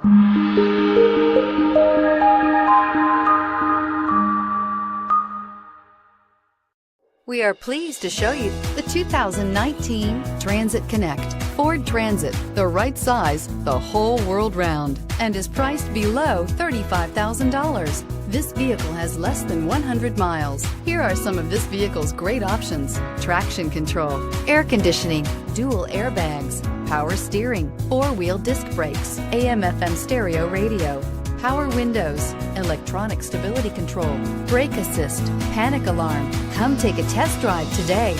We are pleased to show you the 2019 Transit Connect. Ford Transit, the right size the whole world round, and is priced below $35,000. This vehicle has less than 100 miles. Here are some of this vehicle's great options: traction control, air conditioning, dual airbags, power steering, four-wheel disc brakes, AM/FM stereo radio, power windows, electronic stability control, brake assist, panic alarm. Come take a test drive today.